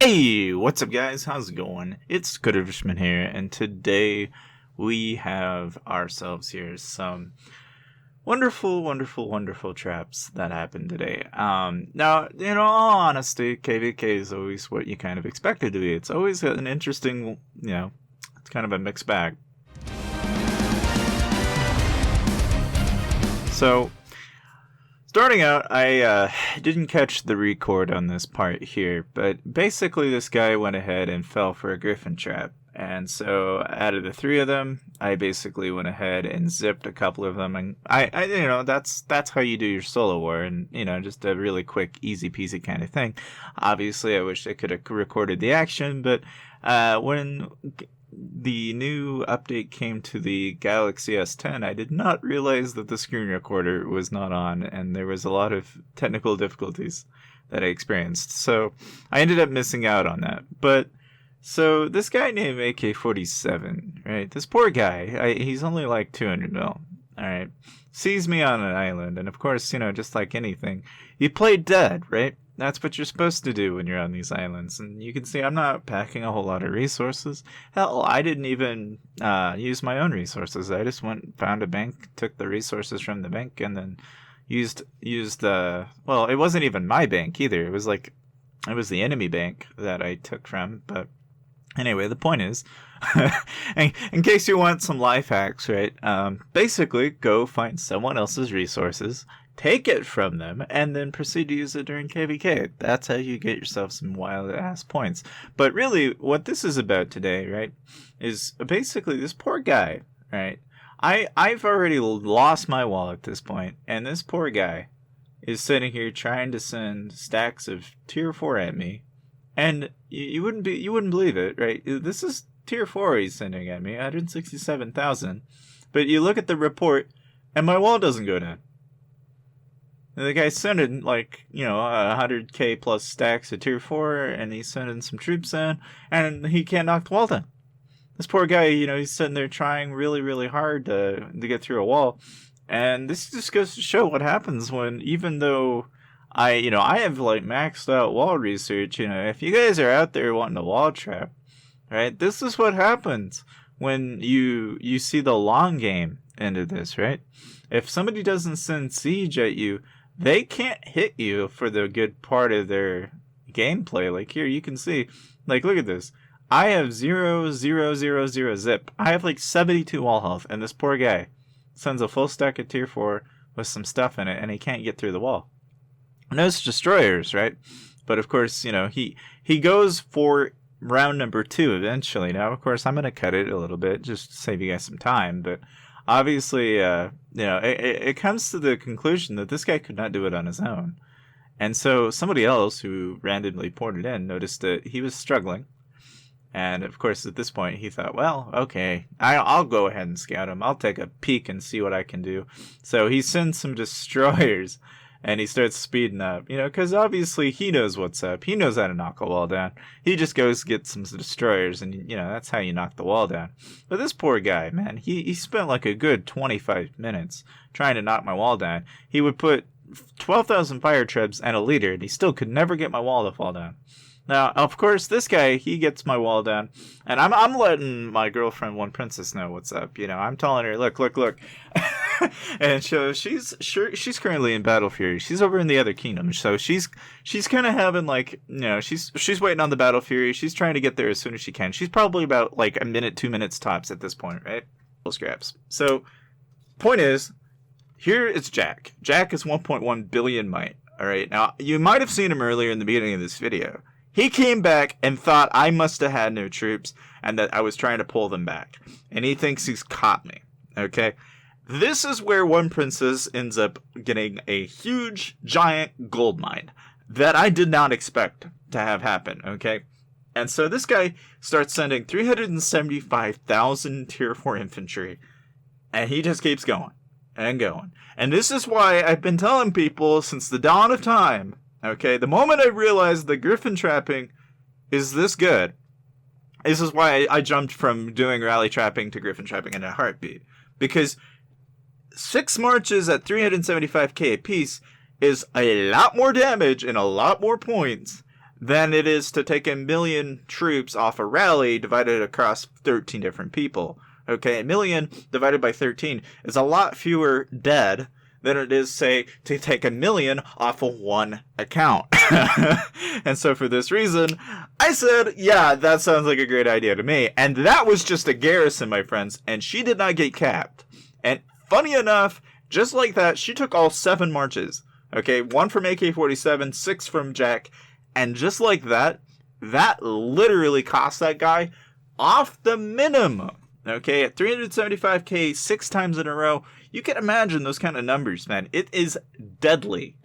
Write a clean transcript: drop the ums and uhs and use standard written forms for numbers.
Hey, what's up, guys? How's it going? It's Gryphon here, and today we have ourselves here some wonderful, wonderful, wonderful traps that happened today. Now, all honesty, KVK is always what you kind of expect it to be. It's always an interesting, it's kind of a mixed bag. So, starting out, I didn't catch the record on this part here, but basically this guy went ahead and fell for a gryphon trap. And so out of the three of them, I basically went ahead and zipped a couple of them. And that's how you do your solo war. And, just a really quick, easy peasy kind of thing. Obviously, I wish I could have recorded the action, but when the new update came to the Galaxy S10, I did not realize that the screen recorder was not on, and there was a lot of technical difficulties that I experienced. So I ended up missing out on that. But so this guy named AK-47, right? This poor guy, he's only like 200 mil, all right? Sees me on an island, and of course, just like anything, you play dead, right? That's what you're supposed to do when you're on these islands. And you can see I'm not packing a whole lot of resources. Hell, I didn't even use my own resources. I just went, found a bank, took the resources from the bank, and then used well, it wasn't even my bank either. It was the enemy bank that I took from. But anyway, the point is, in case you want some life hacks, right? Basically, go find someone else's resources, take it from them, and then proceed to use it during KVK. That's how you get yourself some wild-ass points. But really, what this is about today, right, is basically this poor guy, right? I've already lost my wall at this point, and this poor guy is sitting here trying to send stacks of tier 4 at me, and you wouldn't believe it, right? This is tier 4 he's sending at me, 167,000, but you look at the report, and my wall doesn't go down. And the guy's sending 100k plus stacks of tier 4, and he's sending some troops in, and he can't knock the wall down. This poor guy, he's sitting there trying really, really hard to get through a wall. And this just goes to show what happens when, even though I have maxed out wall research, if you guys are out there wanting a wall trap, right, this is what happens when you see the long game into this, right? If somebody doesn't send siege at you, they can't hit you for the good part of their gameplay. Like here, you can see, look at this. I have 0, 0, 0, 0 zip. I have 72 wall health, and this poor guy sends a full stack of tier 4 with some stuff in it, and he can't get through the wall. Those destroyers, right? But of course, he goes for round number 2 eventually. Now, of course, I'm going to cut it a little bit just to save you guys some time, but obviously, it comes to the conclusion that this guy could not do it on his own. And so somebody else who randomly ported in noticed that he was struggling. And of course, at this point, he thought, well, okay, I'll go ahead and scout him. I'll take a peek and see what I can do. So he sends some destroyers, and he starts speeding up, because obviously he knows what's up. He knows how to knock a wall down. He just goes get some destroyers, and, that's how you knock the wall down. But this poor guy, man, he spent a good 25 minutes trying to knock my wall down. He would put 12,000 fire trebs and a leader, and he still could never get my wall to fall down. Now, of course, this guy, he gets my wall down, and I'm letting my girlfriend, One Princess, know what's up. I'm telling her, look. And so she's currently in Battle Fury. She's over in the other kingdom, so she's kind of having she's waiting on the Battle Fury. She's trying to get there as soon as she can. She's probably about a minute, 2 minutes tops at this point, right? Scraps. So, point is, here it's Jack. Jack is 1.1 billion might. All right. Now you might have seen him earlier in the beginning of this video. He came back and thought I must have had no troops and that I was trying to pull them back. And he thinks he's caught me. Okay? This is where One Princess ends up getting a huge, giant gold mine that I did not expect to have happen. Okay? And so this guy starts sending 375,000 tier 4 infantry. And he just keeps going and going. And this is why I've been telling people since the dawn of time. Okay, the moment I realized that gryphon trapping is this good, this is why I jumped from doing rally trapping to gryphon trapping in a heartbeat. Because 6 marches at 375k apiece is a lot more damage and a lot more points than it is to take 1,000,000 troops off a rally divided across 13 different people. Okay, 1,000,000 divided by 13 is a lot fewer dead than it is, say, to take 1,000,000 off of one account. And so for this reason, I said, yeah, that sounds like a great idea to me. And that was just a garrison, my friends, and she did not get capped. And funny enough, just like that, she took all 7 marches. Okay, 1 from AK-47, 6 from Jack, and just like that, that literally cost that guy off the minimum. Okay, at 375k 6 times in a row, you can imagine those kind of numbers, man. It is deadly.